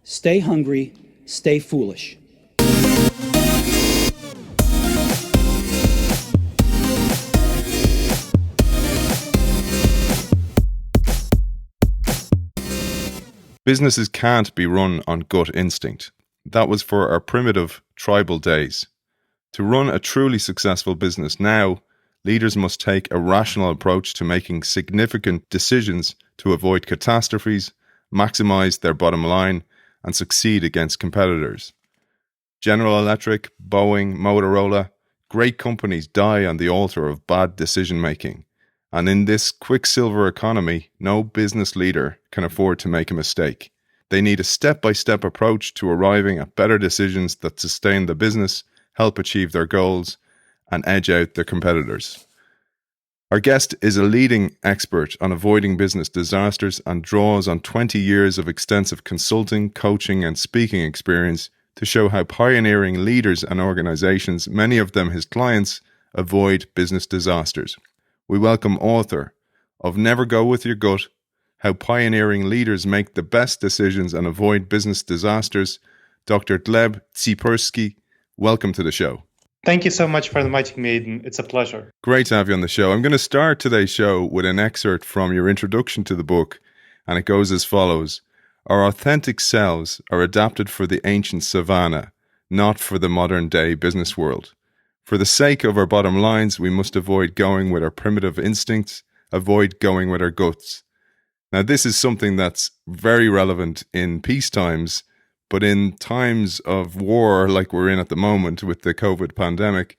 Stay hungry, stay foolish. Businesses can't be run on gut instinct. That was for our primitive tribal days. To run a truly successful business now, leaders must take a rational approach to making significant decisions to avoid catastrophes, maximize their bottom line, and succeed against competitors. General Electric, Boeing, Motorola, great companies die on the altar of bad decision making. And in this quicksilver economy, no business leader can afford to make a mistake. They need a step-by-step approach to arriving at better decisions that sustain the business, help achieve their goals, and edge out their competitors. Our guest is a leading expert on avoiding business disasters and draws on 20 years of extensive consulting, coaching, and speaking experience to show how pioneering leaders and organizations, many of them his clients, avoid business disasters. We welcome author of Never Go With Your Gut, How Pioneering Leaders Make the Best Decisions and Avoid Business Disasters, Dr. Gleb Tsipursky. Welcome to the show. Thank you so much for inviting me, Aidan. It's a pleasure. Great to have you on the show. I'm going to start today's show with an excerpt from your introduction to the book, and it goes as follows. Our authentic selves are adapted for the ancient savannah, not for the modern-day business world. For the sake of our bottom lines, we must avoid going with our primitive instincts, avoid going with our guts. Now, this is something that's very relevant in peace times, but in times of war like we're in at the moment with the COVID pandemic,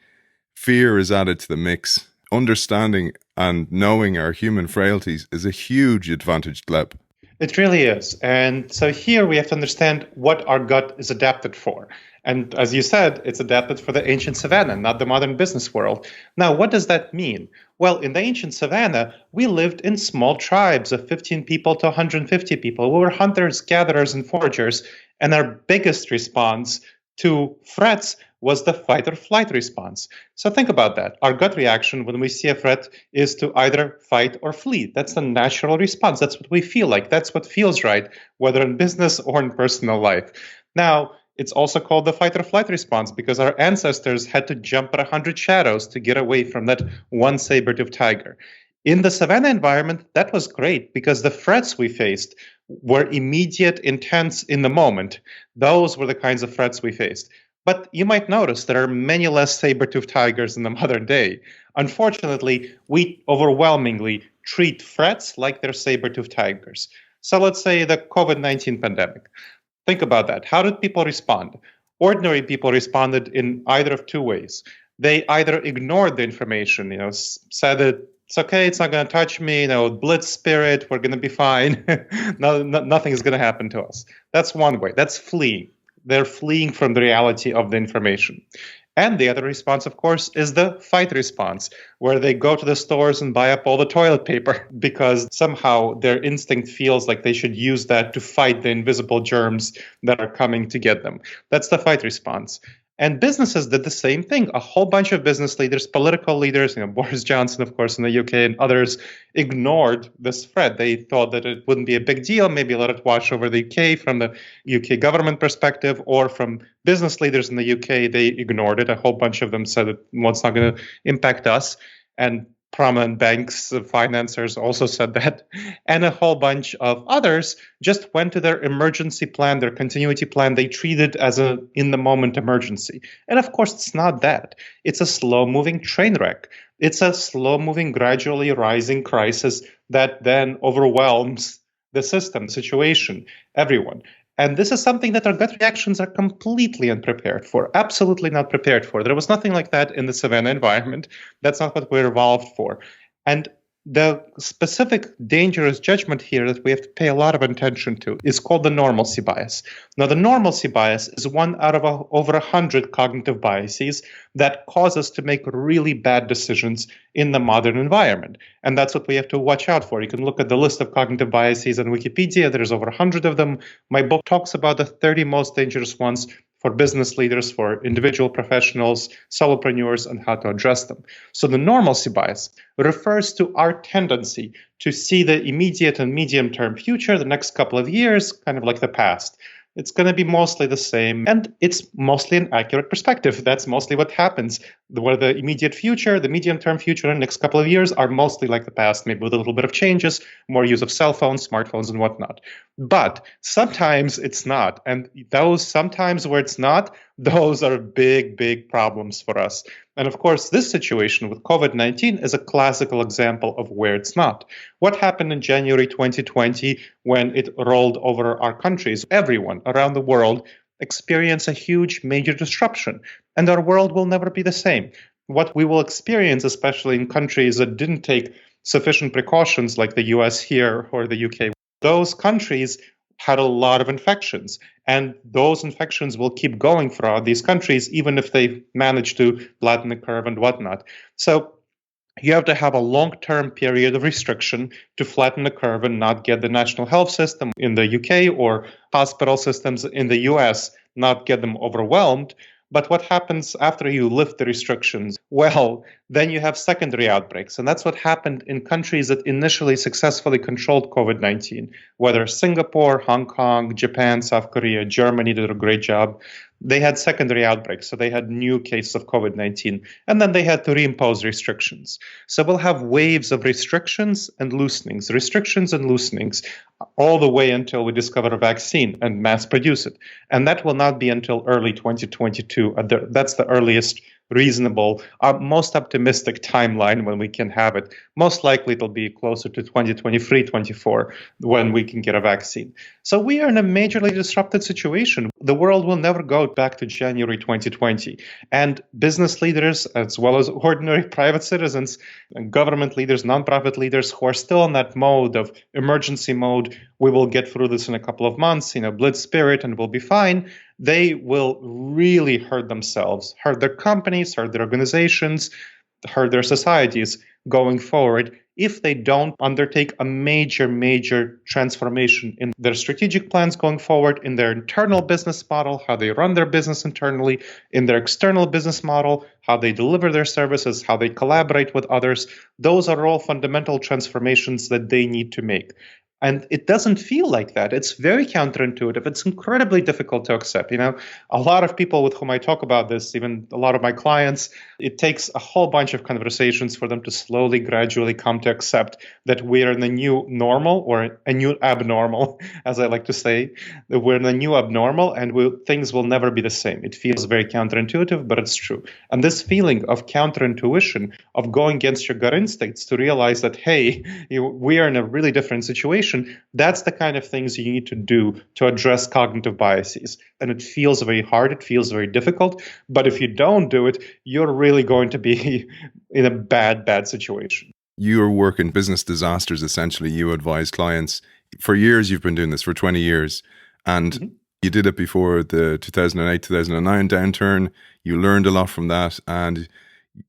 fear is added to the mix. Understanding and knowing our human frailties is a huge advantage, Gleb. It really is. And so here we have to understand what our gut is adapted for. And as you said, it's adapted for the ancient savannah, not the modern business world. Now, what does that mean? Well, in the ancient savannah, we lived in small tribes of 15 people to 150 people. We were hunters, gatherers, and foragers. And our biggest response to threats was the fight or flight response. So think about that. Our gut reaction when we see a threat is to either fight or flee. That's the natural response. That's what we feel like. That's what feels right, whether in business or in personal life. Now, it's also called the fight or flight response because our ancestors had to jump at 100 shadows to get away from that one saber-toothed tiger. In the savannah environment, that was great because the threats we faced were immediate, intense in the moment. Those were the kinds of threats we faced. But you might notice there are many less saber-toothed tigers in the modern day. Unfortunately, we overwhelmingly treat threats like they're saber-toothed tigers. So let's say the COVID-19 pandemic. Think about that. How did people respond? Ordinary people responded in either of two ways. They either ignored the information, said that it's okay, it's not going to touch me, blitz spirit, we're going to be fine. Nothing is going to happen to us. That's one way. That's fleeing. They're fleeing from the reality of the information. And the other response, of course, is the fight response, where they go to the stores and buy up all the toilet paper because somehow their instinct feels like they should use that to fight the invisible germs that are coming to get them. That's the fight response. And businesses did the same thing. A whole bunch of business leaders, political leaders, Boris Johnson, of course, in the UK and others ignored this threat. They thought that it wouldn't be a big deal. Maybe let it wash over the UK from the UK government perspective, or from business leaders in the UK, they ignored it. A whole bunch of them said it's not going to impact us. And prominent banks, financiers also said that. And a whole bunch of others just went to their emergency plan, their continuity plan. They treated it as a in-the-moment emergency. And of course, it's not that. It's a slow-moving train wreck. It's a slow-moving, gradually rising crisis that then overwhelms the system, the situation, everyone. And this is something that our gut reactions are completely unprepared for, absolutely not prepared for. There was nothing like that in the savannah environment. That's not what we're evolved for. And the specific dangerous judgment here that we have to pay a lot of attention to is called the normalcy bias. Now, the normalcy bias is one out of over 100 cognitive biases that cause us to make really bad decisions in the modern environment. And that's what we have to watch out for. You can look at the list of cognitive biases on Wikipedia. There's over 100 of them. My book talks about the 30 most dangerous ones for business leaders, for individual professionals, solopreneurs, and how to address them. So the normalcy bias refers to our tendency to see the immediate and medium-term future, the next couple of years, kind of like the past. It's going to be mostly the same. And it's mostly an accurate perspective. That's mostly what happens. Where the immediate future, the medium-term future in the next couple of years are mostly like the past, maybe with a little bit of changes, more use of cell phones, smartphones, and whatnot. But sometimes it's not. And those sometimes where it's not, those are big, big problems for us. And of course, this situation with COVID-19 is a classical example of where it's not. What happened in January 2020 when it rolled over our countries? Everyone around the world experienced a huge major disruption, and our world will never be the same. What we will experience, especially in countries that didn't take sufficient precautions like the US here or the UK, those countries had a lot of infections, and those infections will keep going throughout these countries, even if they manage to flatten the curve and whatnot. So you have to have a long-term period of restriction to flatten the curve and not get the national health system in the UK or hospital systems in the US, not get them overwhelmed. But what happens after you lift the restrictions? Well, then you have secondary outbreaks. And that's what happened in countries that initially successfully controlled COVID-19, whether Singapore, Hong Kong, Japan, South Korea, Germany did a great job. They had secondary outbreaks, so they had new cases of COVID-19, and then they had to reimpose restrictions. So we'll have waves of restrictions and loosenings, all the way until we discover a vaccine and mass produce it. And that will not be until early 2022. That's the earliest reasonable, most optimistic timeline when we can have it. Most likely it'll be closer to 2023, 24 when we can get a vaccine. So we are in a majorly disrupted situation. The world will never go back to January 2020. And business leaders, as well as ordinary private citizens, and government leaders, nonprofit leaders who are still in that mode of emergency mode, we will get through this in a couple of months, blitz spirit, and we'll be fine. They will really hurt themselves, hurt their companies, hurt their organizations, hurt their societies going forward if they don't undertake a major transformation in their strategic plans going forward, in their internal business model, how they run their business internally, in their external business model, how they deliver their services, how they collaborate with others. Those are all fundamental transformations that they need to make. And it doesn't feel like that. It's very counterintuitive. It's incredibly difficult to accept. A lot of people with whom I talk about this, even a lot of my clients, it takes a whole bunch of conversations for them to slowly, gradually come to accept that we're in a new normal, or a new abnormal, as I like to say, that we're in a new abnormal and things will never be the same. It feels very counterintuitive, but it's true. And this feeling of counterintuition, of going against your gut instincts to realize that, hey, we are in a really different situation, that's the kind of things you need to do to address cognitive biases. And it feels very hard, it feels very difficult, but if you don't do it, you're really going to be in a bad situation. Your work in business disasters, essentially, you advise clients. For years, you've been doing this, for 20 years, and you did it before the 2008, 2009 downturn. You learned a lot from that, and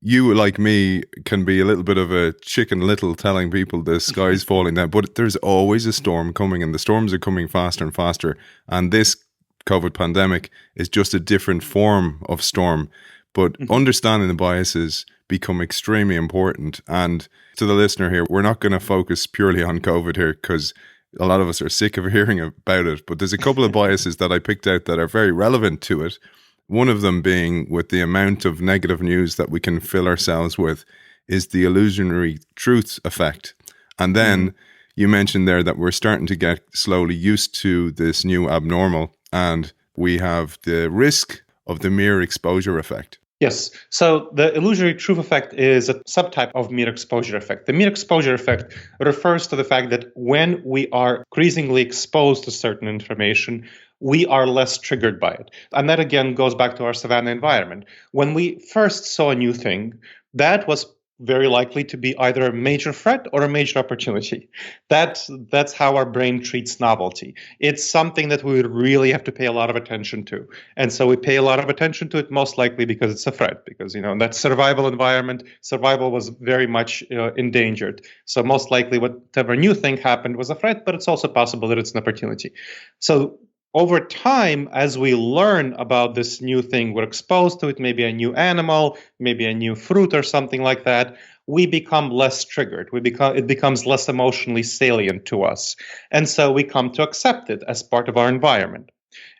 you, like me, can be a little bit of a chicken little telling people the sky's falling down, but there's always a storm coming, and the storms are coming faster and faster. And this COVID pandemic is just a different form of storm. But understanding the biases become extremely important. And to the listener here, we're not going to focus purely on COVID here because a lot of us are sick of hearing about it. But there's a couple of biases that I picked out that are very relevant to it. One of them being, with the amount of negative news that we can fill ourselves with, is the illusionary truth effect. And then you mentioned there that we're starting to get slowly used to this new abnormal, and we have the risk of the mere exposure effect. Yes. So the illusory truth effect is a subtype of mere exposure effect. The mere exposure effect refers to the fact that when we are increasingly exposed to certain information, we are less triggered by it. And that again goes back to our savannah environment. When we first saw a new thing, that was very likely to be either a major threat or a major opportunity. That's how our brain treats novelty. It's something that we really have to pay a lot of attention to. And so we pay a lot of attention to it most likely because it's a threat, because in that survival environment, survival was very much endangered. So most likely whatever new thing happened was a threat, but it's also possible that it's an opportunity. So over time, as we learn about this new thing, we're exposed to it, maybe a new animal, maybe a new fruit or something like that, we become less triggered. It becomes less emotionally salient to us. And so we come to accept it as part of our environment.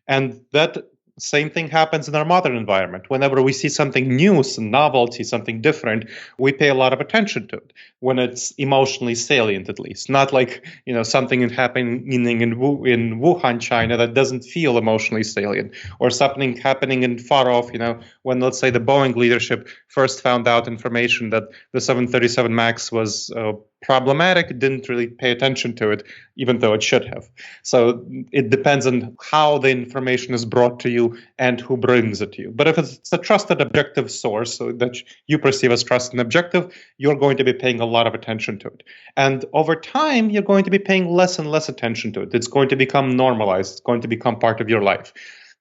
And that same thing happens in our modern environment. Whenever we see something new, some novelty, something different, we pay a lot of attention to it when it's emotionally salient, at least. Not like, something happening in Wuhan, China that doesn't feel emotionally salient, or something happening in far off, when, let's say, the Boeing leadership first found out information that the 737 MAX was problematic, didn't really pay attention to it, even though it should have. So it depends on how the information is brought to you and who brings it to you. But if it's a trusted, objective source that you perceive as trusted and objective, you're going to be paying a lot of attention to it. And over time, you're going to be paying less and less attention to it. It's going to become normalized. It's going to become part of your life.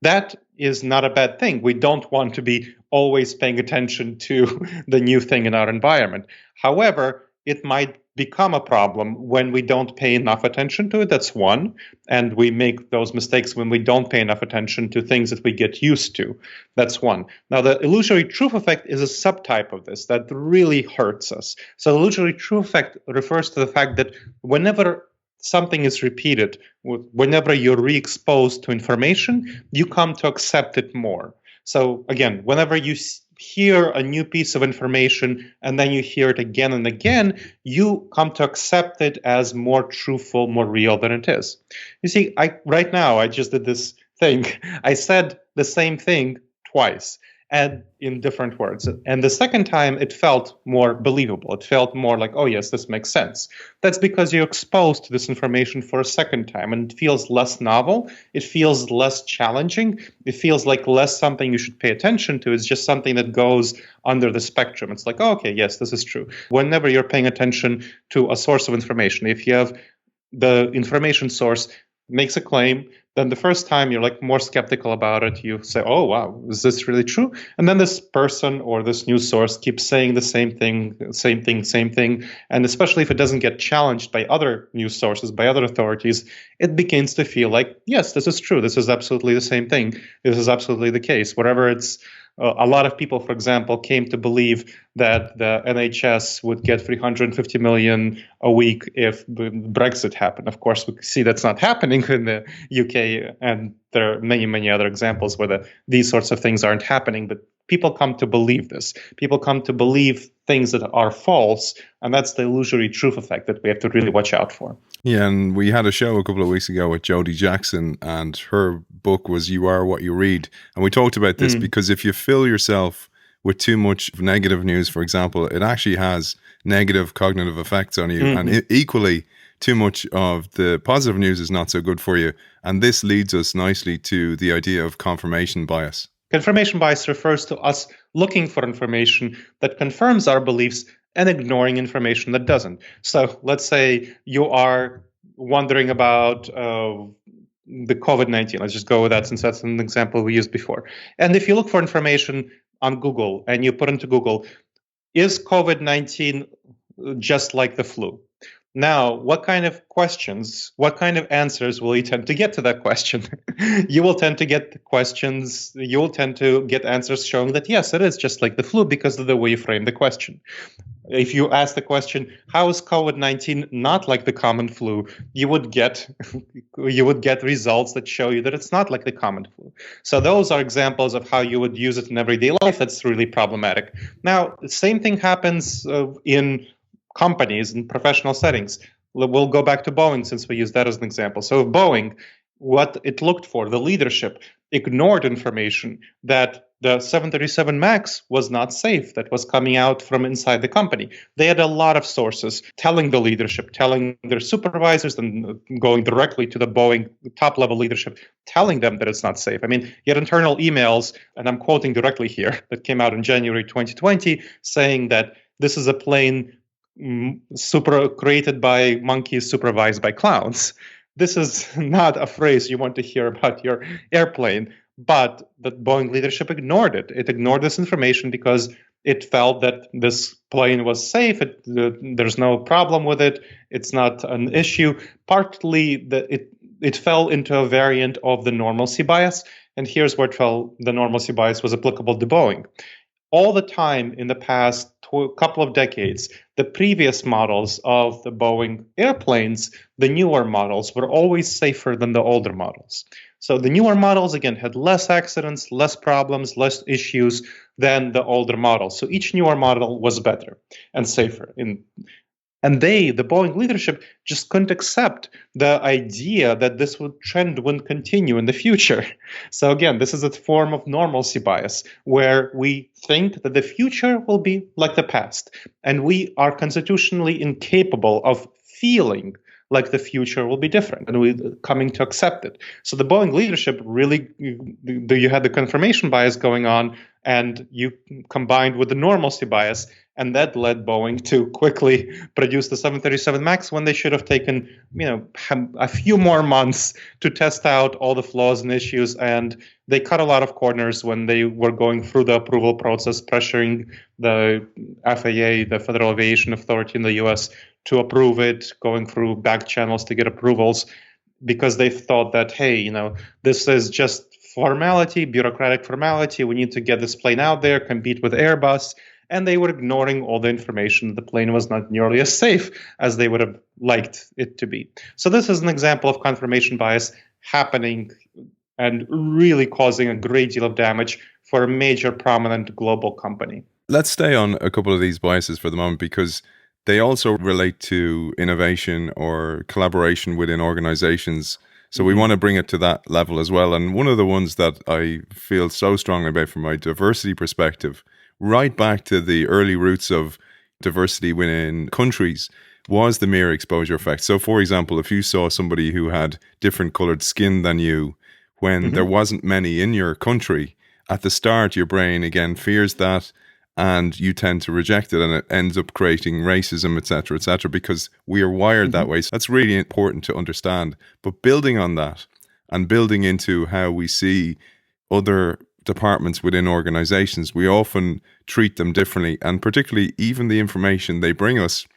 That is not a bad thing. We don't want to be always paying attention to the new thing in our environment. However, it might become a problem when we don't pay enough attention to it. That's one. And we make those mistakes when we don't pay enough attention to things that we get used to. That's one. Now, the illusory truth effect is a subtype of this that really hurts us. So the illusory truth effect refers to the fact that whenever something is repeated, whenever you're re-exposed to information, you come to accept it more. So again, whenever you hear a new piece of information and then you hear it again and again, you come to accept it as more truthful, more real than it is. You see, right now I just did this thing. I said the same thing twice and in different words. And the second time it felt more believable. It felt more like, oh yes, this makes sense. That's because you're exposed to this information for a second time and it feels less novel. It feels less challenging. It feels like less something you should pay attention to. It's just something that goes under the spectrum. It's like, oh, okay, yes, this is true. Whenever you're paying attention to a source of information, if you have the information source makes a claim, then the first time you're like more skeptical about it. You say, oh, wow, is this really true? And then this person or this news source keeps saying the same thing. And especially if it doesn't get challenged by other news sources, by other authorities, it begins to feel like, yes, this is true. This is absolutely the same thing. This is absolutely the case. Whatever it's a lot of people, for example, came to believe that the NHS would get 350 million a week if Brexit happened. Of course, we see that's not happening in the UK, and there are many, many other examples where these sorts of things aren't happening. But people come to believe this. People come to believe things that are false, and that's the illusory truth effect that we have to really watch out for. Yeah, and we had a show a couple of weeks ago with Jodie Jackson, and her book was You Are What You Read. And we talked about this because if you fill yourself with too much negative news, for example, it actually has negative cognitive effects on you. And equally, too much of the positive news is not so good for you. And this leads us nicely to the idea of confirmation bias. Confirmation bias refers to us looking for information that confirms our beliefs and ignoring information that doesn't. So let's say you are wondering about the COVID-19. Let's just go with that since that's an example we used before. And if you look for information on Google and you put into Google, is COVID-19 just like the flu? Now, what kind of questions, what kind of answers will you tend to get to that question? You will tend to get questions, you will tend to get answers showing that, yes, it is just like the flu because of the way you frame the question. If you ask the question, how is COVID-19 not like the common flu? You would get results that show you that it's not like the common flu. So those are examples of how you would use it in everyday life. That's really problematic. Now, the same thing happens in companies and professional settings. We'll go back to Boeing since we used that as an example. So Boeing, what it looked for, the leadership ignored information that the 737 MAX was not safe, that was coming out from inside the company. They had a lot of sources telling the leadership, telling their supervisors, and going directly to the Boeing top-level leadership, telling them that it's not safe. I mean, you had internal emails, and I'm quoting directly here, that came out in January 2020, saying that this is a plane created by monkeys supervised by clowns. This is not a phrase you want to hear about your airplane, but the Boeing leadership ignored it. It ignored this information because it felt that this plane was safe. There's no problem with it. It's not an issue. Partly it fell into a variant of the normalcy bias. And here's where the normalcy bias was applicable to Boeing. all the time in the past couple of decades, the previous models of the Boeing airplanes, the newer models, were always safer than the older models. So the newer models, again, had less accidents, less problems, less issues than the older models. So each newer model was better and safer. And the Boeing leadership, just couldn't accept the idea that this trend wouldn't continue in the future. So again, this is a form of normalcy bias, where we think that the future will be like the past, and we are constitutionally incapable of feeling like the future will be different, and we're coming to accept it. So the Boeing leadership really, you had the confirmation bias going on, and you combined with the normalcy bias, and that led Boeing to quickly produce the 737 MAX when they should have taken, a few more months to test out all the flaws and issues. And they cut a lot of corners when they were going through the approval process, pressuring the FAA, the Federal Aviation Authority in the US, to approve it, going through back channels to get approvals, because they thought that, hey, this is just formality, bureaucratic formality. We need to get this plane out there, compete with Airbus. And they were ignoring all the information. The plane was not nearly as safe as they would have liked it to be. So this is an example of confirmation bias happening and really causing a great deal of damage for a major prominent global company. Let's stay on a couple of these biases for the moment, because they also relate to innovation or collaboration within organizations. So we want to bring it to that level as well. And one of the ones that I feel so strongly about from my diversity perspective, right back to the early roots of diversity within countries, was the mere exposure effect. So, for example, if you saw somebody who had different colored skin than you, when there wasn't many in your country, at the start, your brain, again, fears that, and you tend to reject it, and it ends up creating racism, etc., because we are wired that way. So that's really important to understand. But building on that and building into how we see other departments within organizations, we often treat them differently, and particularly even the information they bring us,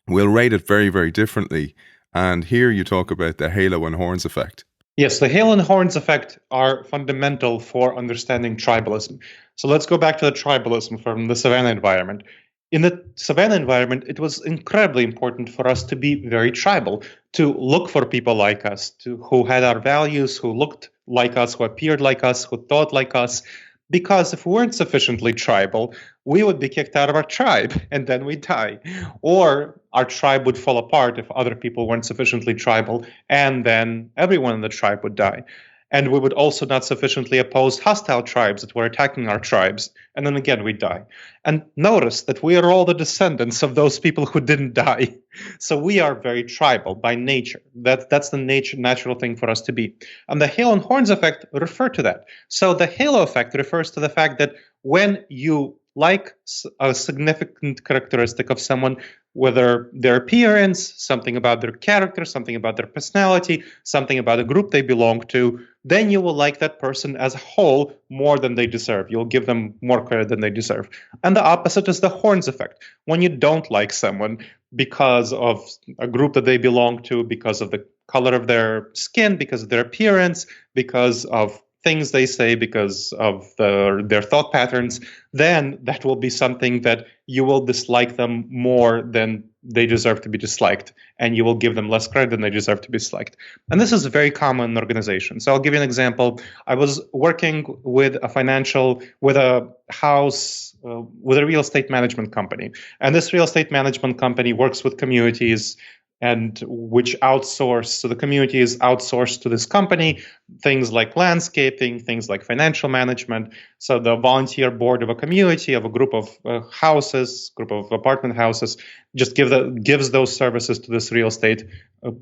we'll rate it very, very differently. And here you talk about the halo and horns effect. Yes, the halo and horns effect are fundamental for understanding tribalism. So let's go back to the tribalism from the savannah environment. In the savannah environment, it was incredibly important for us to be very tribal, to look for people like us, who had our values, who looked like us, who appeared like us, who thought like us. Because if we weren't sufficiently tribal, we would be kicked out of our tribe and then we'd die. Or our tribe would fall apart if other people weren't sufficiently tribal, and then everyone in the tribe would die. And we would also not sufficiently oppose hostile tribes that were attacking our tribes. And then again, we'd die. And notice that we are all the descendants of those people who didn't die. So we are very tribal by nature. That's the natural thing for us to be. And the halo and horns effect refer to that. So the halo effect refers to the fact that when you like a significant characteristic of someone, whether their appearance, something about their character, something about their personality, something about the group they belong to, then you will like that person as a whole more than they deserve. You'll give them more credit than they deserve. And the opposite is the horns effect. When you don't like someone because of a group that they belong to, because of the color of their skin, because of their appearance, because of things they say, because of their thought patterns, then that will be something that you will dislike them more than they deserve to be disliked, and you will give them less credit than they deserve to be disliked. And this is very common in organizations. So I'll give you an example. I was working with a house, with a real estate management company. And this real estate management company works with communities, and which outsource, so the community is outsourced to this company, things like landscaping, things like financial management. So the volunteer board of a community, of a group of group of apartment houses, just gives those services to this real estate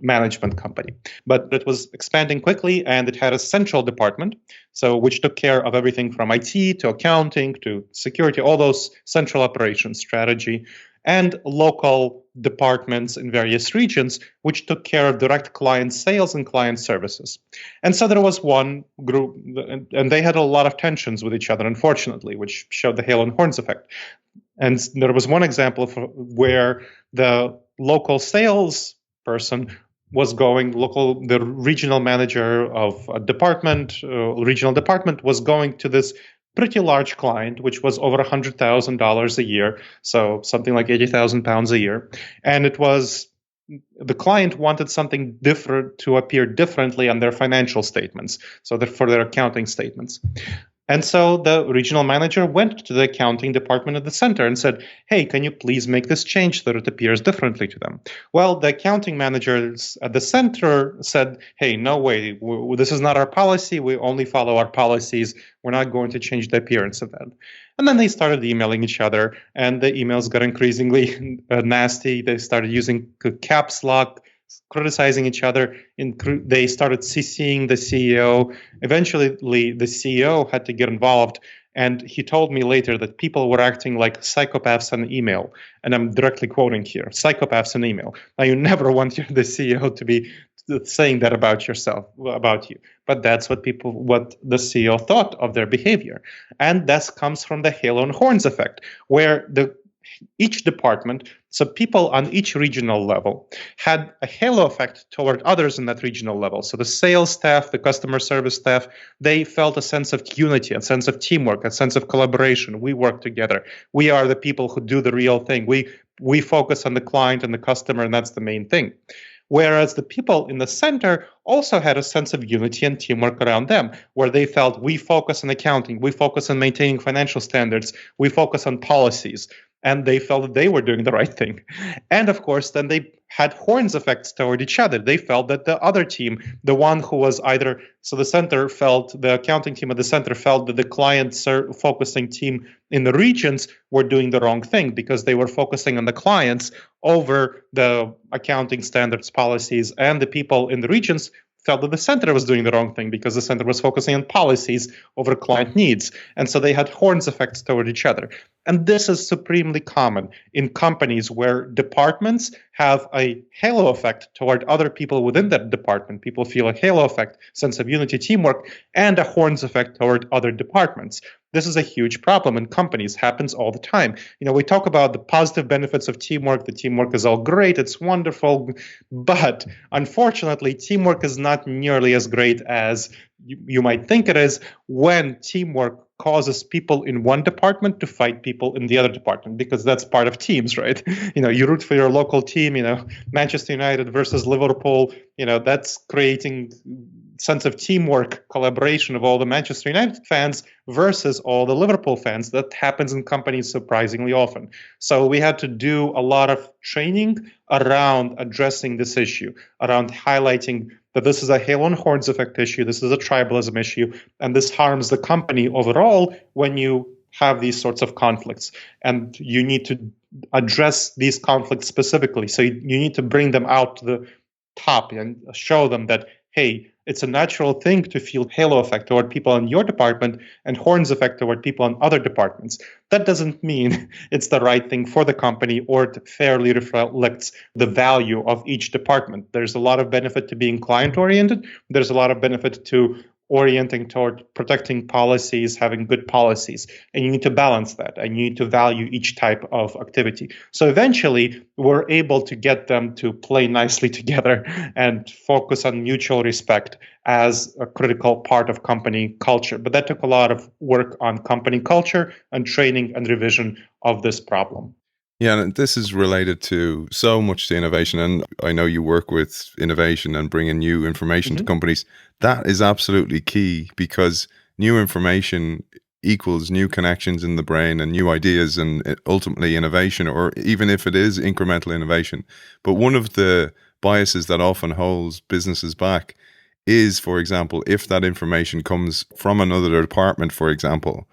management company. But it was expanding quickly, and it had a central department, so which took care of everything from IT to accounting to security, all those central operations, strategy, and local departments in various regions, which took care of direct client sales and client services. And so there was one group, and they had a lot of tensions with each other, unfortunately, which showed the halo and horns effect. And there was one example where the local sales person was the regional manager of a regional department was going to this pretty large client, which was over $100,000 a year, so something like 80,000 pounds a year. And it was the client wanted something different to appear differently on their financial statements, so for their accounting statements. And so the regional manager went to the accounting department at the center and said, hey, can you please make this change so that it appears differently to them? Well, the accounting managers at the center said, hey, no way, this is not our policy. We only follow our policies. We're not going to change the appearance of that. And then they started emailing each other, and the emails got increasingly nasty. They started using caps lock, criticizing each other. They started CCing the CEO. Eventually, the CEO had to get involved, and he told me later that people were acting like psychopaths on email. And I'm directly quoting here, psychopaths on email. Now, you never want the CEO to be saying that about yourself, about you. But that's what the CEO thought of their behavior. And that comes from the halo and horns effect, where each department, so people on each regional level, had a halo effect toward others in that regional level. So the sales staff, the customer service staff, they felt a sense of unity, a sense of teamwork, a sense of collaboration. We work together. We are the people who do the real thing. We focus on the client and the customer, and that's the main thing. Whereas the people in the center also had a sense of unity and teamwork around them, where they felt we focus on accounting, we focus on maintaining financial standards, we focus on policies, and they felt that they were doing the right thing. And of course, then they had horns effects toward each other. They felt that the other team, the one who was the accounting team at the center felt that the client-focusing team in the regions were doing the wrong thing because they were focusing on the clients over the accounting standards, policies, and the people in the regions felt that the center was doing the wrong thing because the center was focusing on policies over client needs. And so they had horns effects toward each other. And this is supremely common in companies where departments have a halo effect toward other people within that department. People feel a halo effect, sense of unity, teamwork, and a horns effect toward other departments. This is a huge problem in companies, happens all the time. We talk about the positive benefits of teamwork. The teamwork is all great, it's wonderful, but unfortunately, teamwork is not nearly as great as you might think it is when teamwork causes people in one department to fight people in the other department, because that's part of teams, right? You root for your local team, Manchester United versus Liverpool, that's creating sense of teamwork, collaboration of all the Manchester United fans versus all the Liverpool fans. That happens in companies surprisingly often. So we had to do a lot of training around addressing this issue, around highlighting that this is a halo and horns effect issue, this is a tribalism issue, and this harms the company overall when you have these sorts of conflicts. And you need to address these conflicts specifically. So you need to bring them out to the top and show them that, hey, it's a natural thing to feel halo effect toward people in your department and horns effect toward people in other departments. That doesn't mean it's the right thing for the company or it fairly reflects the value of each department. There's a lot of benefit to being client-oriented. There's a lot of benefit to orienting toward protecting policies, having good policies. And you need to balance that, and you need to value each type of activity. So eventually, we're able to get them to play nicely together and focus on mutual respect as a critical part of company culture. But that took a lot of work on company culture and training and revision of this problem. Yeah, and this is related to so much to innovation. And I know you work with innovation and bringing new information to companies. That is absolutely key, because new information equals new connections in the brain and new ideas and ultimately innovation, or even if it is incremental innovation. But one of the biases that often holds businesses back is, for example, if that information comes from another department, for example.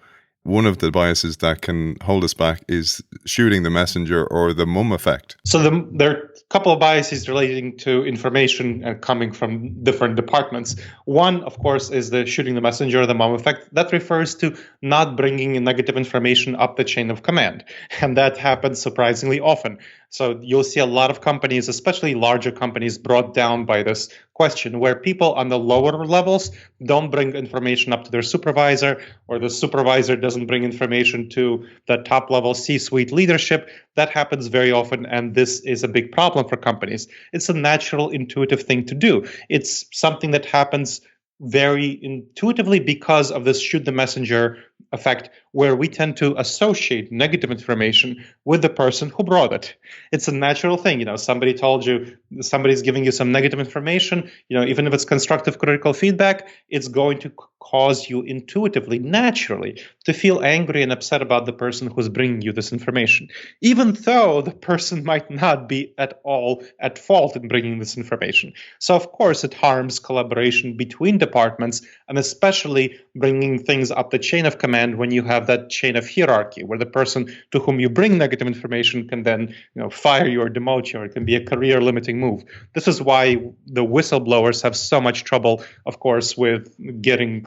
One of the biases that can hold us back is shooting the messenger, or the mum effect. So there are a couple of biases relating to information coming from different departments. One, of course, is the shooting the messenger, or the mum effect. That refers to not bringing negative information up the chain of command. And that happens surprisingly often. So you'll see a lot of companies, especially larger companies, brought down by this question, where people on the lower levels don't bring information up to their supervisor, or the supervisor doesn't bring information to the top level C-suite leadership. That happens very often, and this is a big problem for companies. It's a natural, intuitive thing to do. It's something that happens very intuitively because of this shoot the messenger effect, where we tend to associate negative information with the person who brought it. It's a natural thing. Somebody told you, somebody's giving you some negative information, even if it's constructive critical feedback, it's going to cause you intuitively, naturally, to feel angry and upset about the person who's bringing you this information, even though the person might not be at all at fault in bringing this information. So, of course, it harms collaboration between departments, and especially bringing things up the chain of command when you have that chain of hierarchy, where the person to whom you bring negative information can then fire you or demote you, or it can be a career limiting move. This is why the whistleblowers have so much trouble, of course, with getting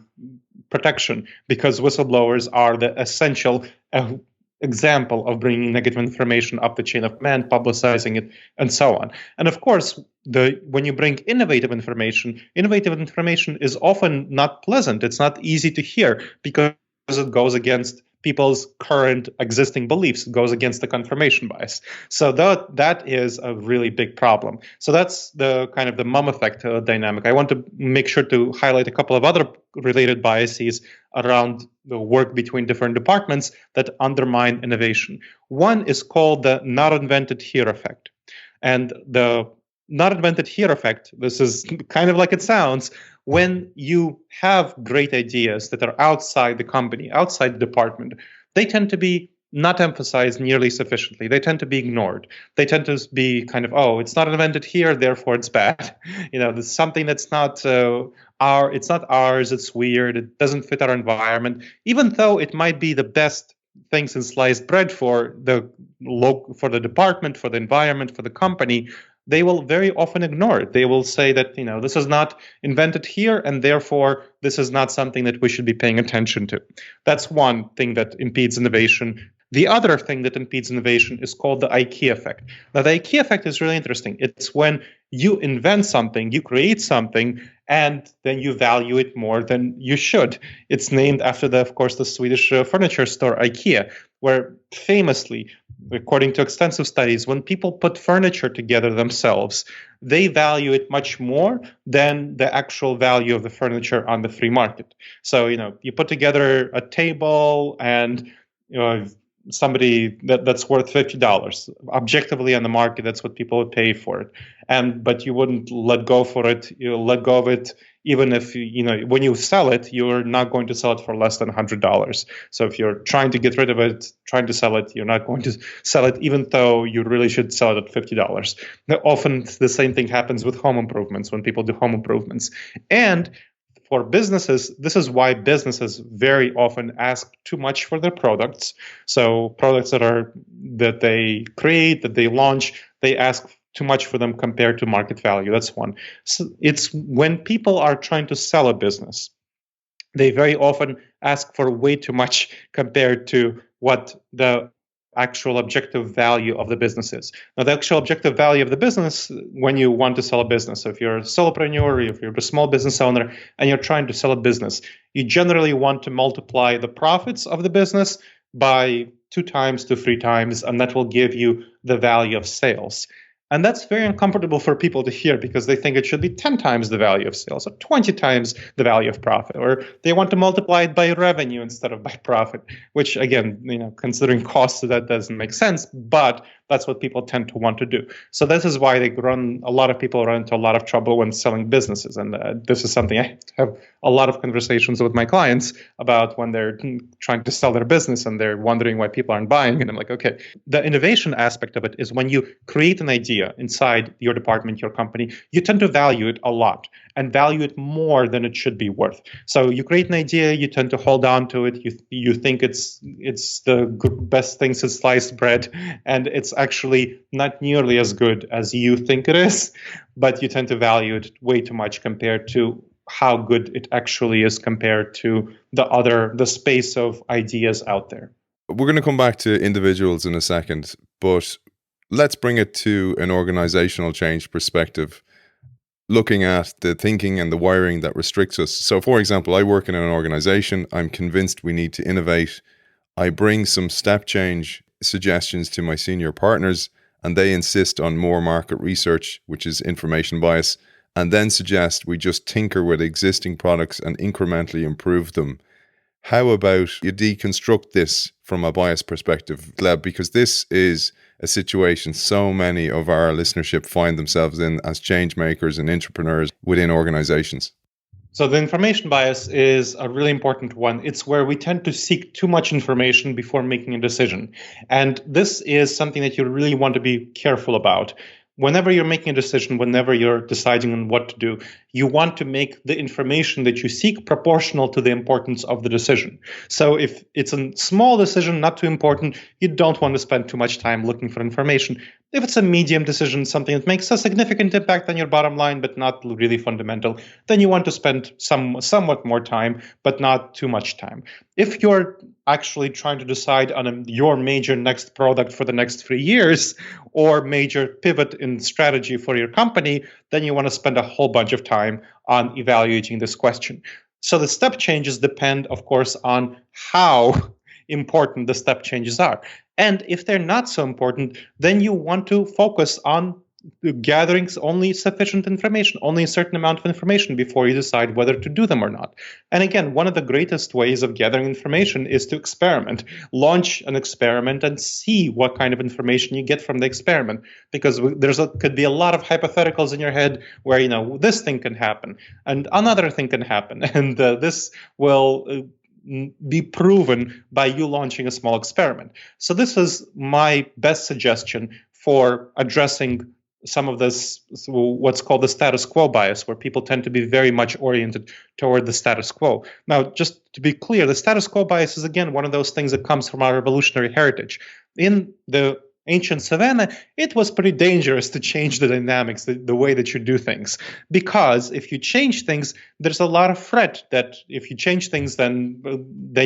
protection, because whistleblowers are the essential example of bringing negative information up the chain of command, publicizing it, and so on. And of course, when you bring innovative information is often not pleasant. It's not easy to hear because it goes against people's current existing beliefs. It goes against the confirmation bias. So that is a really big problem. So that's the kind of the mum effect dynamic. I want to make sure to highlight a couple of other related biases around the work between different departments that undermine innovation. One is called the not invented here effect. And the not invented here effect, this is kind of like it sounds, when you have great ideas that are outside the company, outside the department, they tend to be not emphasized nearly sufficiently. They tend to be ignored. They tend to be kind of, oh, it's not invented here, therefore it's bad. There's something that's not it's not ours, it's weird, it doesn't fit our environment, even though it might be the best thing since sliced bread for the department, for the environment, for the company. They will very often ignore it. They will say that, this is not invented here, and therefore this is not something that we should be paying attention to. That's one thing that impedes innovation. The other thing that impedes innovation is called the IKEA effect. Now, the IKEA effect is really interesting. It's when you invent something, you create something, and then you value it more than you should. It's named after, of course, the Swedish furniture store IKEA, where famously, according to extensive studies, when people put furniture together themselves, they value it much more than the actual value of the furniture on the free market. So, you put together a table and somebody that's worth $50. Objectively on the market, that's what people would pay for it. But you wouldn't let go for it. You'll let go of it even if when you sell it, you're not going to sell it for less than $100. So if you're trying to get rid of it, trying to sell it, you're not going to sell it, even though you really should sell it at $50. Now, often the same thing happens with home improvements when people do home improvements. And for businesses, this is why businesses very often ask too much for their products. So products that they create, that they launch, they ask too much for them compared to market value. That's one. So it's when people are trying to sell a business, they very often ask for way too much compared to what the actual objective value of the business is. Now, the actual objective value of the business, when you want to sell a business, so if you're a solopreneur, or if you're a small business owner and you're trying to sell a business, you generally want to multiply the profits of the business by 2 times to 3 times, and that will give you the value of sales. And that's very uncomfortable for people to hear because they think it should be 10 times the value of sales or 20 times the value of profit, or they want to multiply it by revenue instead of by profit, which again, considering costs, that doesn't make sense, but that's what people tend to want to do. So this is why a lot of people run into a lot of trouble when selling businesses. And this is something I have a lot of conversations with my clients about when they're trying to sell their business and they're wondering why people aren't buying. And I'm like, okay, the innovation aspect of it is when you create an idea inside your department, your company, you tend to value it a lot and value it more than it should be worth. So you create an idea, you tend to hold on to it. You think it's the best thing since sliced bread, and it's actually not nearly as good as you think it is, but you tend to value it way too much compared to how good it actually is compared to the space of ideas out there. We're going to come back to individuals in a second, but let's bring it to an organizational change perspective, looking at the thinking and the wiring that restricts us. So, for example, I work in an organization. I'm convinced we need to innovate. I bring some step change suggestions to my senior partners, and they insist on more market research, which is information bias, and then suggest we just tinker with existing products and incrementally improve them. How about you deconstruct this from a bias perspective, Gleb, because this is a situation so many of our listenership find themselves in as change makers and entrepreneurs within organizations. So the information bias is a really important one. It's where we tend to seek too much information before making a decision. And this is something that you really want to be careful about. Whenever you're making a decision, whenever you're deciding on what to do, you want to make the information that you seek proportional to the importance of the decision. So if it's a small decision, not too important, you don't want to spend too much time looking for information. If it's a medium decision, something that makes a significant impact on your bottom line, but not really fundamental, then you want to spend somewhat more time, but not too much time. If you're actually trying to decide on your major next product for the next 3 years or major pivot in strategy for your company, then you want to spend a whole bunch of time on evaluating this question. So the step changes depend, of course, on how important the step changes are. And if they're not so important, then you want to focus on gathering only sufficient information, only a certain amount of information before you decide whether to do them or not. And again, one of the greatest ways of gathering information is to experiment. Launch an experiment and see what kind of information you get from the experiment. Because could be a lot of hypotheticals in your head where, this thing can happen and another thing can happen. And this will be proven by you launching a small experiment. So this is my best suggestion for addressing some of this, what's called the status quo bias, where people tend to be very much oriented toward the status quo. Now, just to be clear, the status quo bias is, again, one of those things that comes from our evolutionary heritage. In the ancient savannah, it was pretty dangerous to change the dynamics, the way that you do things. Because if you change things, there's a lot of threat that if you change things, then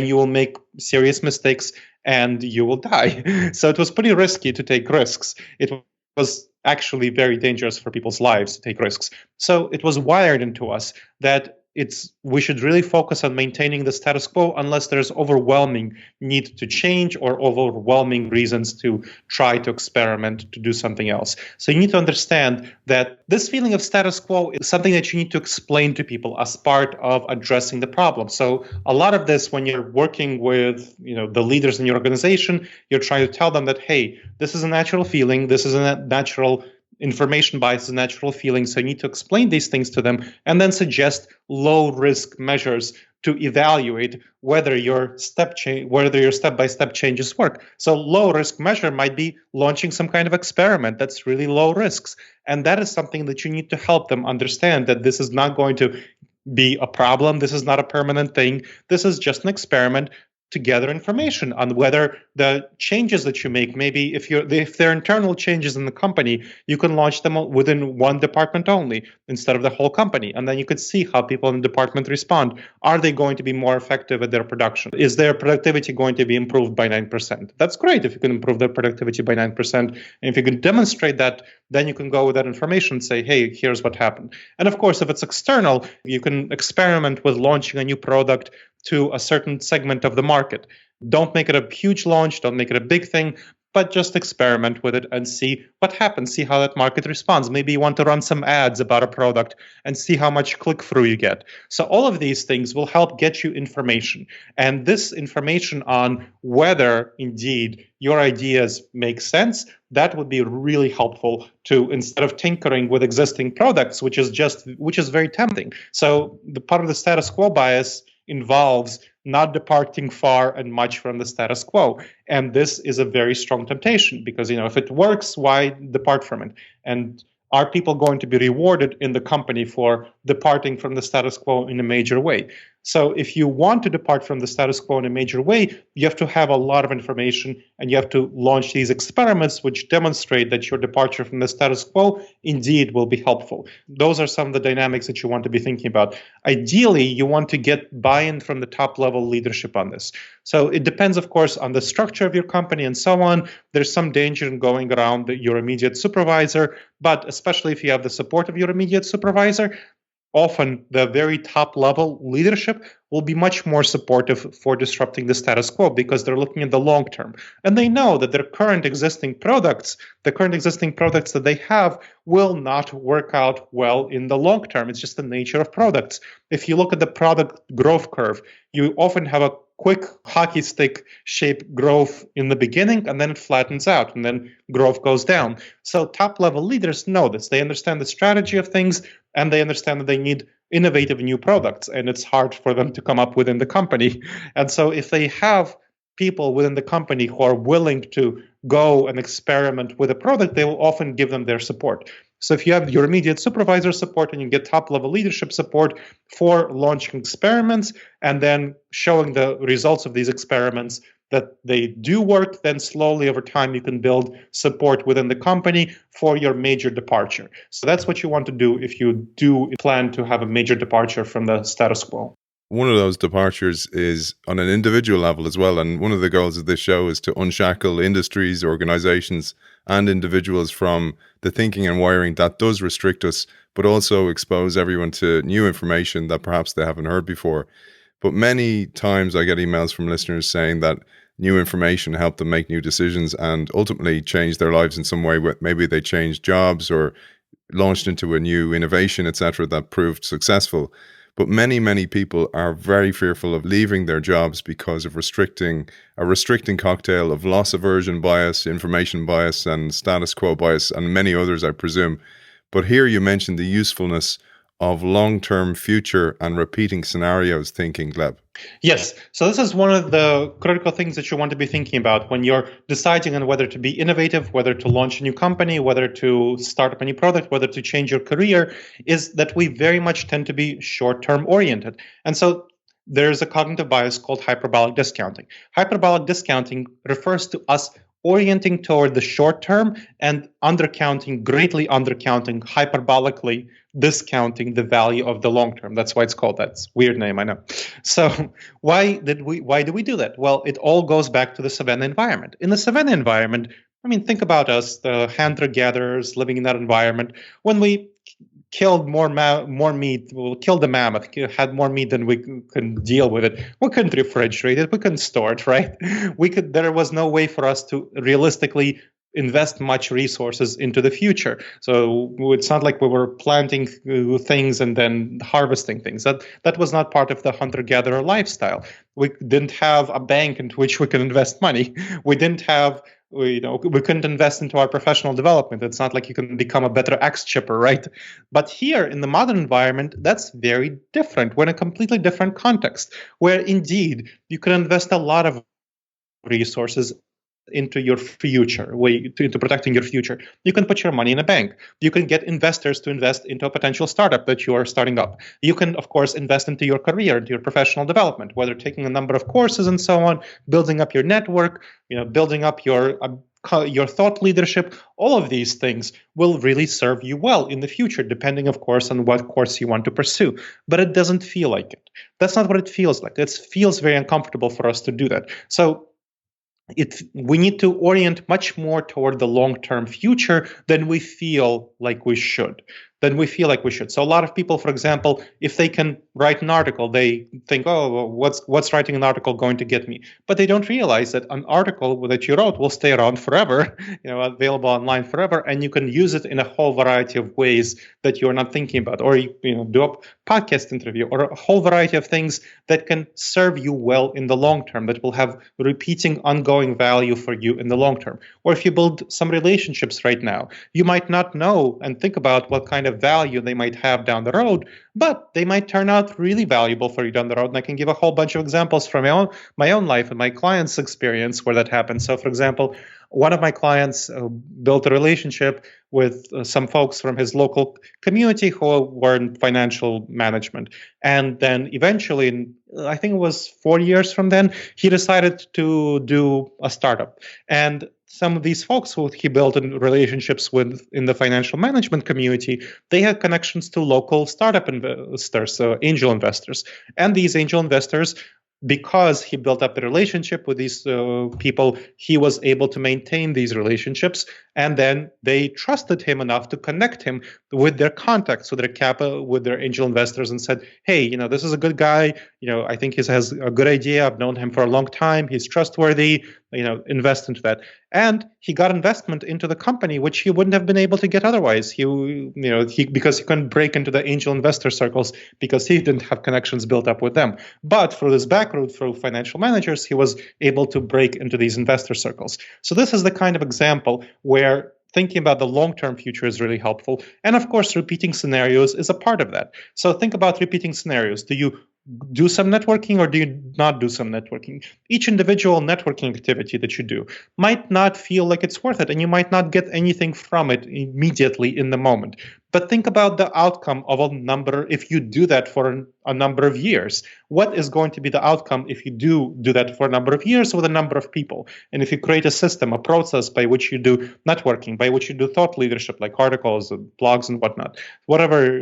you will make serious mistakes and you will die. So it was pretty risky to take risks. It was actually very dangerous for people's lives to take risks. So it was wired into us that we should really focus on maintaining the status quo unless there's overwhelming need to change or overwhelming reasons to try to experiment, to do something else. So you need to understand that this feeling of status quo is something that you need to explain to people as part of addressing the problem. So a lot of this, when you're working with the leaders in your organization, you're trying to tell them that, hey, this is a natural feeling, this is a natural information bias, is a natural feeling. So you need to explain these things to them and then suggest low-risk measures to evaluate whether your step-by-step changes work. So low-risk measure might be launching some kind of experiment that's really low risks. And that is something that you need to help them understand, that this is not going to be a problem. This is not a permanent thing. This is just an experiment to gather information on whether the changes that you make, maybe if they're internal changes in the company, you can launch them within one department only instead of the whole company. And then you could see how people in the department respond. Are they going to be more effective at their production? Is their productivity going to be improved by 9%? That's great if you can improve their productivity by 9%. And if you can demonstrate that, then you can go with that information and say, hey, here's what happened. And of course, if it's external, you can experiment with launching a new product to a certain segment of the market. Don't make it a huge launch, don't make it a big thing, but just experiment with it and see what happens, see how that market responds. Maybe you want to run some ads about a product and see how much click-through you get. So all of these things will help get you information. And this information on whether indeed your ideas make sense, that would be really helpful to, instead of tinkering with existing products, which is very tempting. So the part of the status quo bias involves not departing far and much from the status quo. And this is a very strong temptation because, if it works, why depart from it? And are people going to be rewarded in the company for departing from the status quo in a major way? So if you want to depart from the status quo in a major way, you have to have a lot of information and you have to launch these experiments which demonstrate that your departure from the status quo indeed will be helpful. Those are some of the dynamics that you want to be thinking about. Ideally, you want to get buy-in from the top level leadership on this. So it depends, of course, on the structure of your company and so on. There's some danger in going around your immediate supervisor, but especially if you have the support of your immediate supervisor, often the very top level leadership will be much more supportive for disrupting the status quo because they're looking at the long term. And they know that their current existing products, the current existing products that they have, will not work out well in the long term. It's just the nature of products. If you look at the product growth curve, you often have a quick hockey stick shape growth in the beginning, and then it flattens out, and then growth goes down. So top level leaders know this. They understand the strategy of things, and they understand that they need innovative new products, and it's hard for them to come up within the company. And so if they have people within the company who are willing to go and experiment with a product, they will often give them their support. So if you have your immediate supervisor support and you get top level leadership support for launching experiments and then showing the results of these experiments that they do work, then slowly over time you can build support within the company for your major departure. So that's what you want to do if you do plan to have a major departure from the status quo. One of those departures is on an individual level as well. And one of the goals of this show is to unshackle industries, organizations, and individuals from the thinking and wiring that does restrict us, but also expose everyone to new information that perhaps they haven't heard before. But many times I get emails from listeners saying that new information helped them make new decisions and ultimately change their lives in some way. Maybe they changed jobs or launched into a new innovation, etc., that proved successful. But many, many people are very fearful of leaving their jobs because of a restricting cocktail of loss aversion bias, information bias, and status quo bias, and many others, I presume. But here you mentioned the usefulness of long-term future and repeating scenarios thinking, Gleb. Yes. So this is one of the critical things that you want to be thinking about when you're deciding on whether to be innovative, whether to launch a new company, whether to start up a new product, whether to change your career, is that we very much tend to be short-term oriented. And so there's a cognitive bias called hyperbolic discounting. Hyperbolic discounting refers to us orienting toward the short term and greatly undercounting, hyperbolically discounting the value of the long term. That's why it's called that. It's a weird name, I know. So why do we do that? Well, it all goes back to the savanna environment. In the savanna environment, I mean, think about us, the hunter-gatherers living in that environment. When we killed more meat, killed the mammoth, had more meat than we could deal with it. We couldn't refrigerate it. We couldn't store it, right? There was no way for us to realistically invest much resources into the future. So it's not like we were planting things and then harvesting things. That was not part of the hunter-gatherer lifestyle. We didn't have a bank into which we could invest money. We didn't have we couldn't invest into our professional development. It's not like you can become a better axe chipper, right? But here in the modern environment, that's very different. We're in a completely different context where indeed you can invest a lot of resources into your future, into protecting your future. You can put your money in a bank. You can get investors to invest into a potential startup that you are starting up. You can, of course, invest into your career, into your professional development, whether taking a number of courses and so on, building up your network, building up your thought leadership. All of these things will really serve you well in the future, depending, of course, on what course you want to pursue. But it doesn't feel like it. That's not what it feels like. It feels very uncomfortable for us to do that. So we need to orient much more toward the long-term future than we feel like we should. So a lot of people, for example, if they can write an article, they think, oh, what's writing an article going to get me? But they don't realize that an article that you wrote will stay around forever, available online forever, and you can use it in a whole variety of ways that you're not thinking about, or do a podcast interview, or a whole variety of things that can serve you well in the long term, that will have repeating, ongoing value for you in the long term. Or if you build some relationships right now, you might not know and think about what kind of value they might have down the road, but they might turn out really valuable for you down the road. And I can give a whole bunch of examples from my own life and my clients' experience where that happened. So, for example, one of my clients built a relationship with some folks from his local community who were in financial management. And then eventually, I think it was 4 years from then, he decided to do a startup. And some of these folks who he built in relationships with in the financial management community, they had connections to local startup investors, so angel investors. And these angel investors because he built up the relationship with these people, he was able to maintain these relationships, and then they trusted him enough to connect him with their contacts, with their capital, with their angel investors, and said, "Hey, this is a good guy. I think he has a good idea. I've known him for a long time. He's trustworthy. Invest into that." And he got investment into the company, which he wouldn't have been able to get otherwise. Because he couldn't break into the angel investor circles because he didn't have connections built up with them. But through this back route, through financial managers, he was able to break into these investor circles. So this is the kind of example where thinking about the long-term future is really helpful. And of course, repeating scenarios is a part of that. So think about repeating scenarios. Do you do some networking or do you not do some networking? Each individual networking activity that you do might not feel like it's worth it, and you might not get anything from it immediately in the moment. But think about the outcome of a number, if you do that for a number of years. What is going to be the outcome if you do that for a number of years with a number of people? And if you create a system, a process by which you do networking, by which you do thought leadership, like articles, blogs, and whatnot, whatever,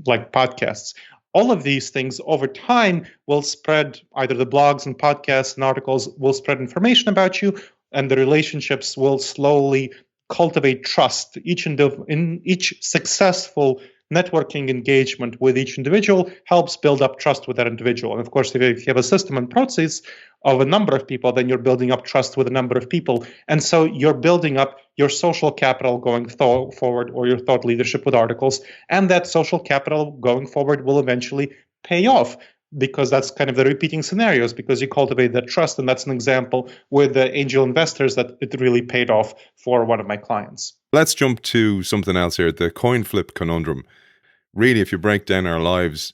like podcasts. All of these things over time will spread, either the blogs and podcasts and articles will spread information about you, and the relationships will slowly cultivate trust. In each successful networking engagement with each individual helps build up trust with that individual. And of course, if you have a system and process of a number of people, then you're building up trust with a number of people. And so you're building up your social capital going forward, or your thought leadership with articles. And that social capital going forward will eventually pay off, because that's kind of the repeating scenarios, because you cultivate that trust. And that's an example with the angel investors that it really paid off for one of my clients. Let's jump to something else here, the coin flip conundrum. Really, if you break down our lives,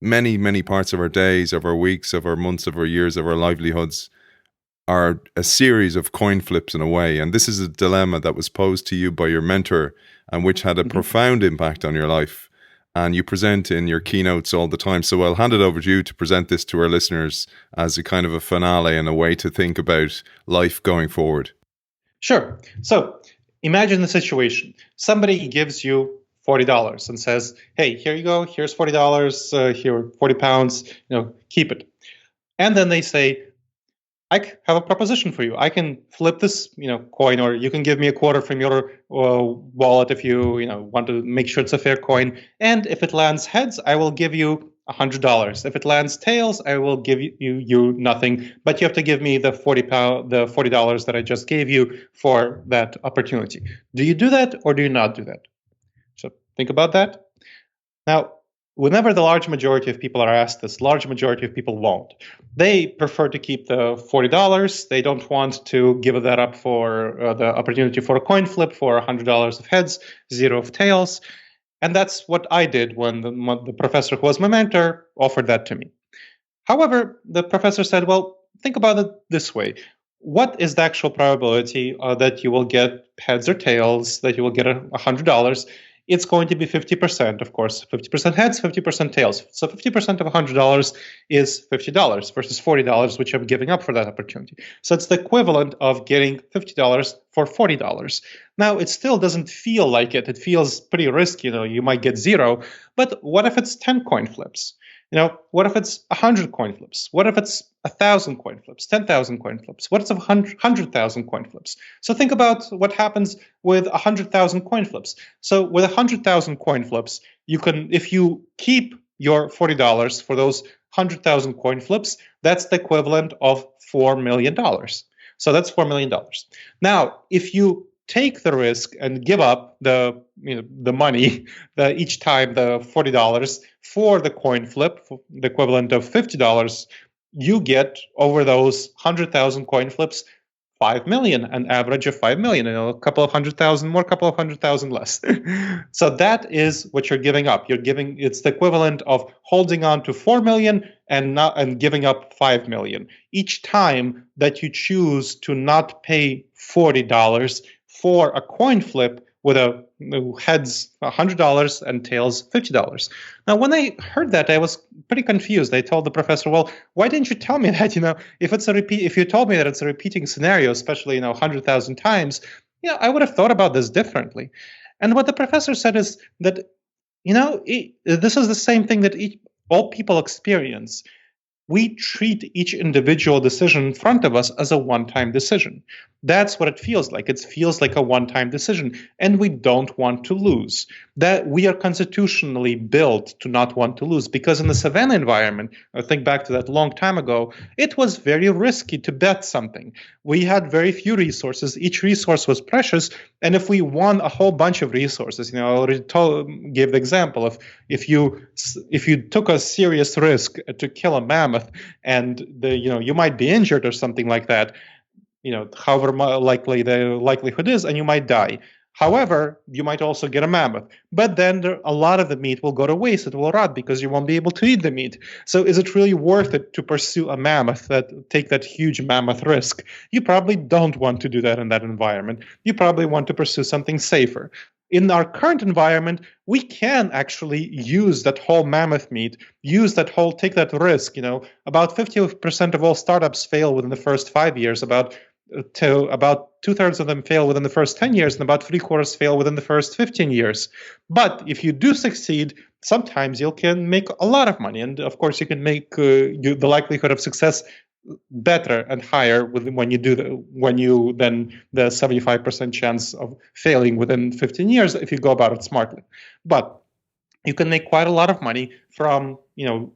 many, many parts of our days, of our weeks, of our months, of our years, of our livelihoods are a series of coin flips in a way. And this is a dilemma that was posed to you by your mentor and which had a profound impact on your life. And you present in your keynotes all the time. So I'll hand it over to you to present this to our listeners as a kind of a finale and a way to think about life going forward. Sure. So imagine the situation. Somebody gives you $40 and says, "Hey, here you go. Here's $40. Here, 40 pounds. Keep it." And then they say, "I have a proposition for you. I can flip this, coin, or you can give me a quarter from your wallet if you, want to make sure it's a fair coin. And if it lands heads, I will give you $100. If it lands tails, I will give you nothing. But you have to give me the $40 that I just gave you for that opportunity." Do you do that or do you not do that? So think about that. Now, whenever the large majority of people are asked this, large majority of people won't. They prefer to keep the $40. They don't want to give that up for the opportunity for a coin flip for $100 of heads, 0 of tails. And that's what I did when the professor who was my mentor offered that to me. However, the professor said, "Well, think about it this way. What is the actual probability that you will get heads or tails, that you will get $100? It's going to be 50%, of course. 50% heads, 50% tails. So 50% of $100 is $50 versus $40, which I'm giving up for that opportunity. So it's the equivalent of getting $50 for $40. Now, it still doesn't feel like it. It feels pretty risky. You might get 0. But what if it's 10 coin flips? What if it's 100 coin flips? What if it's 1,000 coin flips, 10,000 coin flips? What if it's 100,000 coin flips? So think about what happens with 100,000 coin flips. So with 100,000 coin flips, you can, if you keep your $40 for those 100,000 coin flips, that's the equivalent of $4 million. So that's $4 million. Now, if you take the risk and give up the money each time, the $40 for the coin flip, the equivalent of $50, you get over those 100,000 coin flips 5 million, an average of 5 million, a couple of 100,000 more, couple of 100,000 less. So that is what you're giving up. It's the equivalent of holding on to 4 million and giving up 5 million each time that you choose to not pay $40 for a coin flip with a heads $100 and tails $50. Now, when I heard that, I was pretty confused. I told the professor, "Well, why didn't you tell me that? If you told me that it's a repeating scenario, especially 100,000 times, I would have thought about this differently." And what the professor said is that this is the same thing that all people experience. we treat each individual decision in front of us as a one-time decision. That's what it feels like. It feels like a one-time decision, and we don't want to lose. That we are constitutionally built to not want to lose, because in the savannah environment, I think back to that long time ago, it was very risky to bet something. We had very few resources. Each resource was precious, and if we won a whole bunch of resources, I already gave the example of if you took a serious risk to kill a mammoth, and you might be injured or something like that, however likely the likelihood is, and you might die. However, you might also get a mammoth, but then a lot of the meat will go to waste. It will rot because you won't be able to eat the meat. So is it really worth it to pursue a mammoth, take that huge mammoth risk? You probably don't want to do that in that environment. You probably want to pursue something safer. In our current environment, we can actually use that whole mammoth meat, take that risk. About 50% of all startups fail within the first 5 years, about 2/3 of them fail within the first 10 years, and about 3/4 fail within the first 15 years. But if you do succeed, sometimes you can make a lot of money. And of course, you can make the likelihood of success better and higher when you the 75% chance of failing within 15 years if you go about it smartly. But you can make quite a lot of money from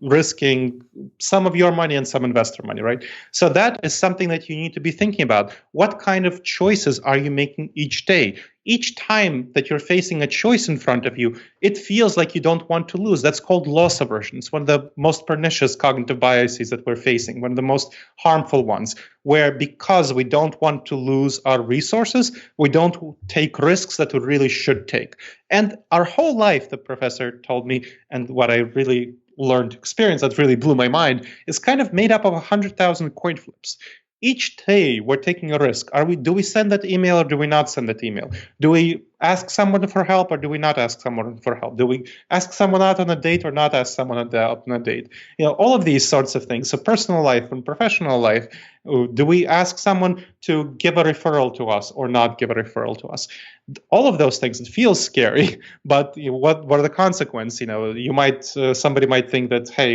risking some of your money and some investor money, right? So that is something that you need to be thinking about. What kind of choices are you making each day? Each time that you're facing a choice in front of you, it feels like you don't want to lose. That's called loss aversion. It's one of the most pernicious cognitive biases that we're facing, one of the most harmful ones, where because we don't want to lose our resources, we don't take risks that we really should take. And our whole life, the professor told me, and what I really learned experience that really blew my mind, is kind of made up of 100,000 coin flips. Each day we're taking a risk. Do we send that email or do we not send that email? Do we ask someone for help or do we not ask someone for help? Do we ask someone out on a date or not ask someone out on a date? All of these sorts of things. So personal life and professional life. Do we ask someone to give a referral to us or not give a referral to us? All of those things, it feels scary, but what are the consequences? Somebody might think that, hey,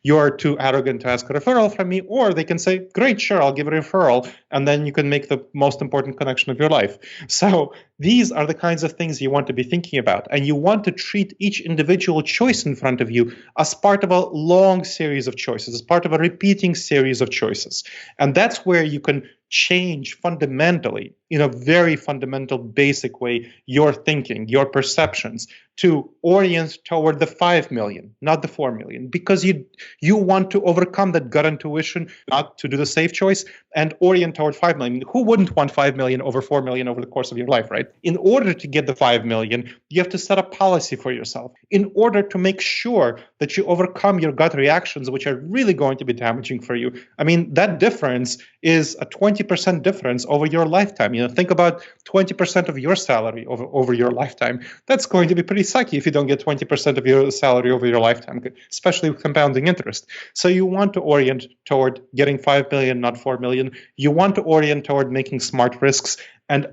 you are too arrogant to ask a referral from me, or they can say, great, sure, I'll give a referral, and then you can make the most important connection of your life. So these are the kinds of things you want to be thinking about, and you want to treat each individual choice in front of you as part of a long series of choices, as part of a repeating series of choices. And that's where you can change fundamentally, in a very fundamental, basic way, your thinking, your perceptions, to orient toward the 5 million, not the 4 million, because you want to overcome that gut intuition, not to do the safe choice, and orient toward 5 million. Who wouldn't want 5 million over 4 million over the course of your life, right? In order to get the 5 million, you have to set a policy for yourself in order to make sure that you overcome your gut reactions, which are really going to be damaging for you. I mean, that difference is a 20% difference over your lifetime. Think about 20% of your salary over your lifetime. That's going to be pretty sucky if you don't get 20% of your salary over your lifetime, especially with compounding interest. So you want to orient toward getting 5 million, not 4 million. You want to orient toward making smart risks, and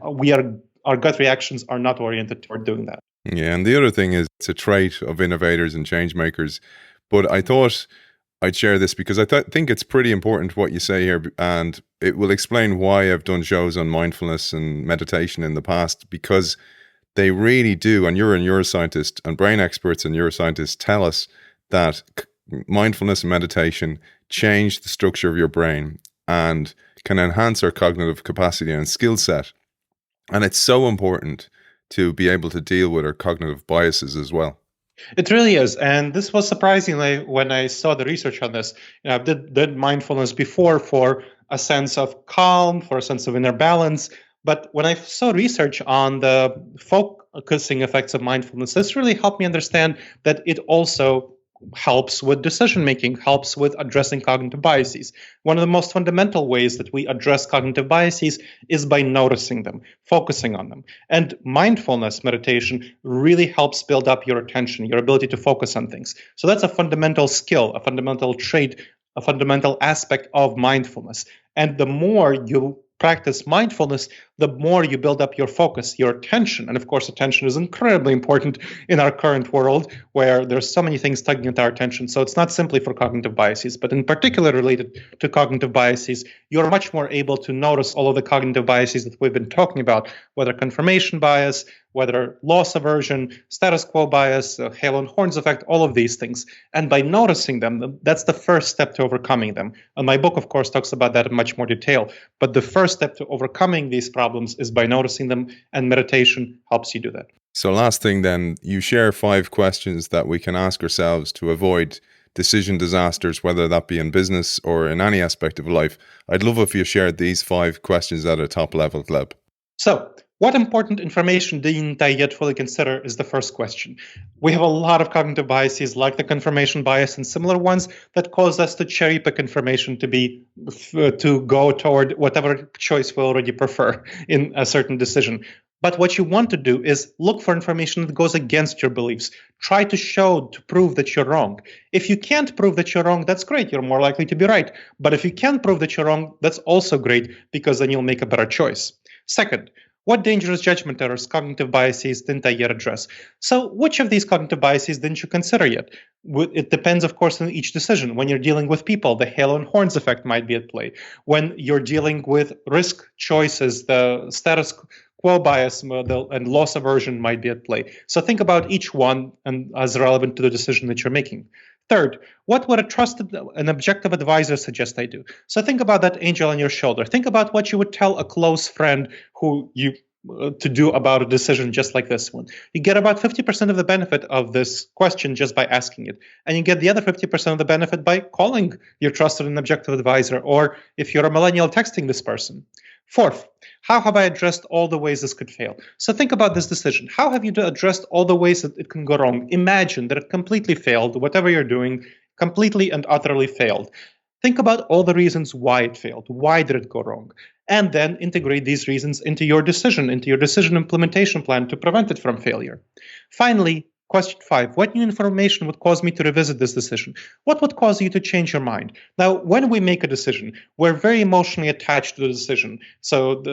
our gut reactions are not oriented toward doing that. Yeah, and the other thing is, it's a trait of innovators and change makers. But I thought I'd share this because I think it's pretty important what you say here, and it will explain why I've done shows on mindfulness and meditation in the past, because they really do, and you're a neuroscientist, and brain experts and neuroscientists tell us that mindfulness and meditation change the structure of your brain and can enhance our cognitive capacity and skill set. And it's so important to be able to deal with our cognitive biases as well. It really is. And this was surprising when I saw the research on this. I did mindfulness before for a sense of calm, for a sense of inner balance. But when I saw research on the focusing effects of mindfulness, this really helped me understand that it also helps with decision making, helps with addressing cognitive biases. One of the most fundamental ways that we address cognitive biases is by noticing them, focusing on them. And mindfulness meditation really helps build up your attention, your ability to focus on things. So that's a fundamental skill, a fundamental trait, a fundamental aspect of mindfulness. And the more you practice mindfulness, the more you build up your focus, your attention. And of course, attention is incredibly important in our current world where there's so many things tugging at our attention. So it's not simply for cognitive biases, but in particular related to cognitive biases, you're much more able to notice all of the cognitive biases that we've been talking about, whether confirmation bias, whether loss aversion, status quo bias, halo and horns effect, all of these things. And by noticing them, that's the first step to overcoming them. And my book, of course, talks about that in much more detail. But the first step to overcoming these problems is by noticing them, and meditation helps you do that. So last thing then, you share 5 questions that we can ask ourselves to avoid decision disasters, whether that be in business or in any aspect of life. I'd love if you shared these 5 questions at a top level, Gleb. So, what important information didn't I yet fully consider is the first question. We have a lot of cognitive biases like the confirmation bias and similar ones that cause us to cherry pick information to go toward whatever choice we already prefer in a certain decision. But what you want to do is look for information that goes against your beliefs. Try to prove that you're wrong. If you can't prove that you're wrong, that's great. You're more likely to be right. But if you can prove that you're wrong, that's also great because then you'll make a better choice. Second, what dangerous judgment errors, cognitive biases didn't I yet address? So which of these cognitive biases didn't you consider yet? It depends, of course, on each decision. When you're dealing with people, the halo and horns effect might be at play. When you're dealing with risk choices, the status quo bias and loss aversion might be at play. So think about each one and as relevant to the decision that you're making. Third, what would a trusted and objective advisor suggest I do? So think about that angel on your shoulder. Think about what you would tell a close friend to do about a decision just like this one. You get about 50% of the benefit of this question just by asking it. And you get the other 50% of the benefit by calling your trusted and objective advisor, or if you're a millennial, texting this person. Fourth, how have I addressed all the ways this could fail? So think about this decision. How have you addressed all the ways that it can go wrong? Imagine that it completely failed. Whatever you're doing, completely and utterly failed. Think about all the reasons why it failed. Why did it go wrong? And then integrate these reasons into your decision implementation plan to prevent it from failure. Finally, question 5, what new information would cause me to revisit this decision? What would cause you to change your mind? Now, when we make a decision, we're very emotionally attached to the decision. So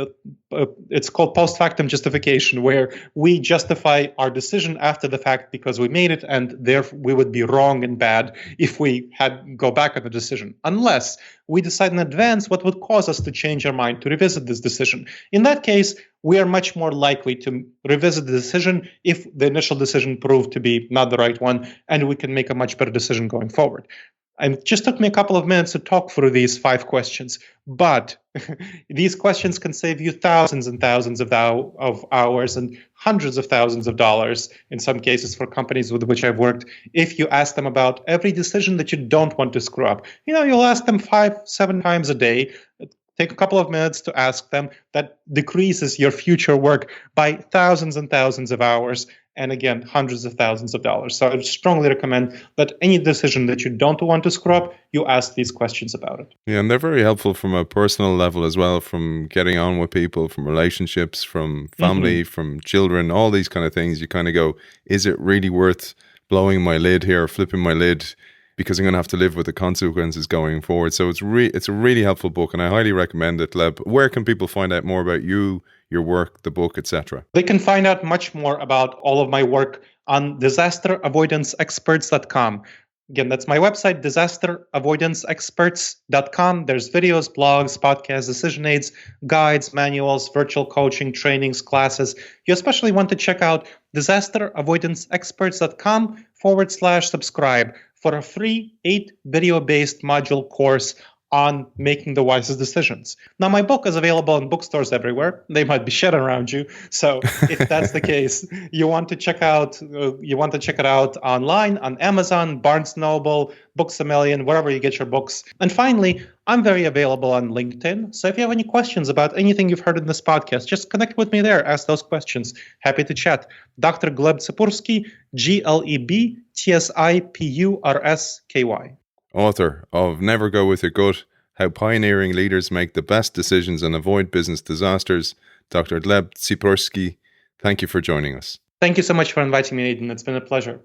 it's called post factum justification, where we justify our decision after the fact because we made it, and therefore we would be wrong and bad if we had go back on the decision, unless we decide in advance what would cause us to change our mind, to revisit this decision. In that case, we are much more likely to revisit the decision if the initial decision proved to be not the right one, and we can make a much better decision going forward. And it just took me a couple of minutes to talk through these 5 questions, but these questions can save you thousands and thousands of hours and hundreds of thousands of dollars, in some cases for companies with which I've worked, if you ask them about every decision that you don't want to screw up. You'll ask them 5-7 times a day. Take a couple of minutes to ask them. That decreases your future work by thousands and thousands of hours, and again, hundreds of thousands of dollars. So I would strongly recommend that any decision that you don't want to screw up, you ask these questions about it. Yeah, and they're very helpful from a personal level as well, from getting on with people, from relationships, from family, from children, all these kind of things. You kind of go, is it really worth blowing my lid here, flipping my lid, because I'm going to have to live with the consequences going forward. So it's a really helpful book, and I highly recommend it, Gleb. Where can people find out more about you, your work, the book, etc.? They can find out much more about all of my work on disasteravoidanceexperts.com. Again, that's my website, disasteravoidanceexperts.com. There's videos, blogs, podcasts, decision aids, guides, manuals, virtual coaching, trainings, classes. You especially want to check out disasteravoidanceexperts.com/subscribe for a free 8 video-based module course on making the wisest decisions. Now, my book is available in bookstores everywhere. They might be shut around you. So if that's the case, you want to check it out online on Amazon, Barnes & Noble, Books A Million, wherever you get your books. And finally, I'm very available on LinkedIn. So if you have any questions about anything you've heard in this podcast, just connect with me there. Ask those questions. Happy to chat. Dr. Gleb Tsipursky, GlebTsipursky. Author of Never Go With Your Gut, How Pioneering Leaders Make the Best Decisions and Avoid Business Disasters, Dr. Gleb Tsipursky, thank you for joining us. Thank you so much for inviting me, Aidan. It's been a pleasure.